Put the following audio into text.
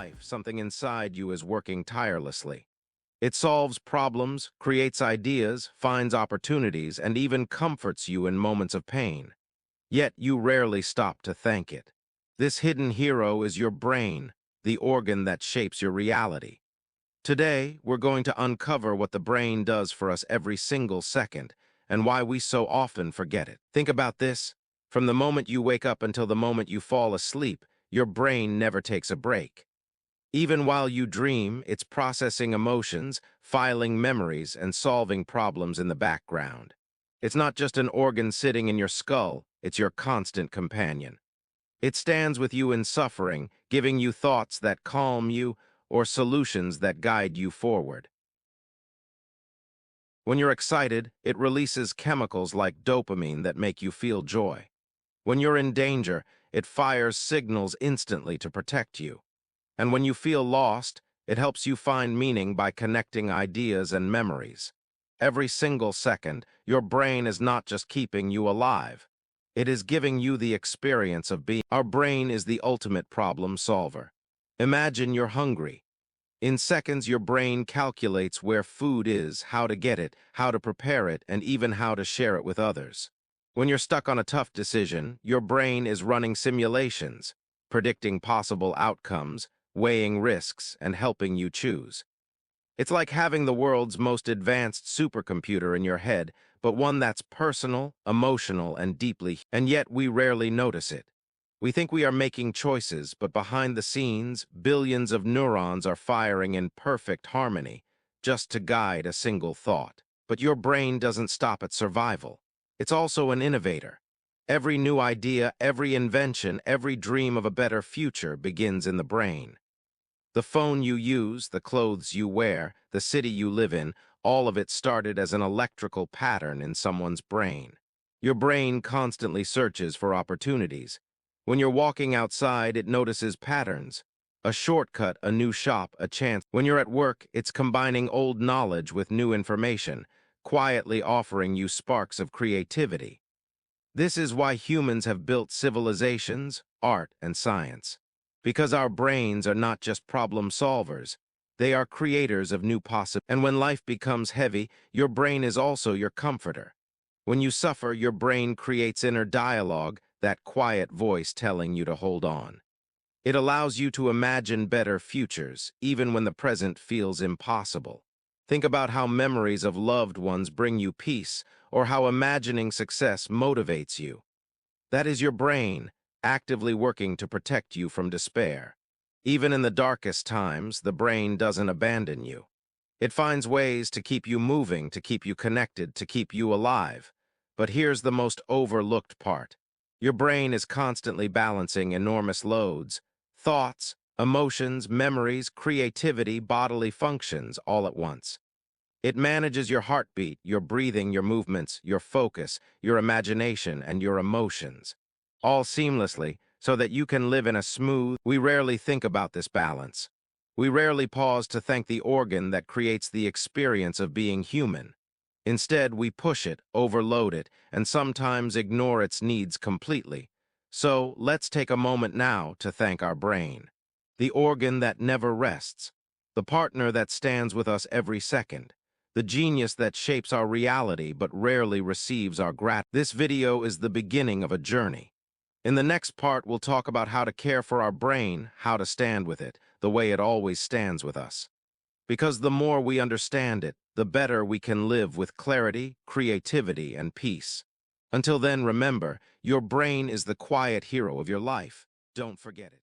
life, something inside you is working tirelessly. It solves problems, creates ideas, finds opportunities, and even comforts you in moments of pain. Yet you rarely stop to thank it. This hidden hero is your brain, the organ that shapes your reality. Today, we're going to uncover what the brain does for us every single second and why we so often forget it. Think about this. From the moment you wake up until the moment you fall asleep, your brain never takes a break. Even while you dream, it's processing emotions, filing memories, and solving problems in the background. It's not just an organ sitting in your skull, it's your constant companion. It stands with you in suffering, giving you thoughts that calm you or solutions that guide you forward. When you're excited, it releases chemicals like dopamine that make you feel joy. When you're in danger, it fires signals instantly to protect you. And when you feel lost, it helps you find meaning by connecting ideas and memories. Every single second, your brain is not just keeping you alive. It is giving you the experience of being. Our brain is the ultimate problem solver. Imagine you're hungry. In seconds, your brain calculates where food is, how to get it, how to prepare it, and even how to share it with others. When you're stuck on a tough decision, your brain is running simulations, predicting possible outcomes, weighing risks, and helping you choose. It's like having the world's most advanced supercomputer in your head, but one that's personal, emotional, and and yet we rarely notice it. We think we are making choices, but behind the scenes, billions of neurons are firing in perfect harmony, just to guide a single thought. But your brain doesn't stop at survival. It's also an innovator. Every new idea, every invention, every dream of a better future begins in the brain. The phone you use, the clothes you wear, the city you live in, all of it started as an electrical pattern in someone's brain. Your brain constantly searches for opportunities. When you're walking outside, it notices patterns. A shortcut, a new shop, a chance. When you're at work, it's combining old knowledge with new information, quietly offering you sparks of creativity. This is why humans have built civilizations, art, and science. Because our brains are not just problem solvers, they are creators of new possibilities. And when life becomes heavy, your brain is also your comforter. When you suffer, your brain creates inner dialogue, that quiet voice telling you to hold on. It allows you to imagine better futures, even when the present feels impossible. Think about how memories of loved ones bring you peace, or how imagining success motivates you. That is your brain, actively working to protect you from despair. Even in the darkest times, the brain doesn't abandon you. It finds ways to keep you moving, to keep you connected, to keep you alive. But here's the most overlooked part. Your brain is constantly balancing enormous loads, thoughts, emotions, memories, creativity, bodily functions all at once. It manages your heartbeat, your breathing, your movements, your focus, your imagination, and your emotions, all seamlessly so that you can live in a smooth. We rarely think about this balance. We rarely pause to thank the organ that creates the experience of being human. Instead, we push it, overload it, and sometimes ignore its needs completely. So, let's take a moment now to thank our brain, the organ that never rests, the partner that stands with us every second, the genius that shapes our reality but rarely receives our gratitude. This video is the beginning of a journey. In the next part, we'll talk about how to care for our brain, how to stand with it, the way it always stands with us. Because the more we understand it, the better we can live with clarity, creativity, and peace. Until then, remember, your brain is the quiet hero of your life. Don't forget it.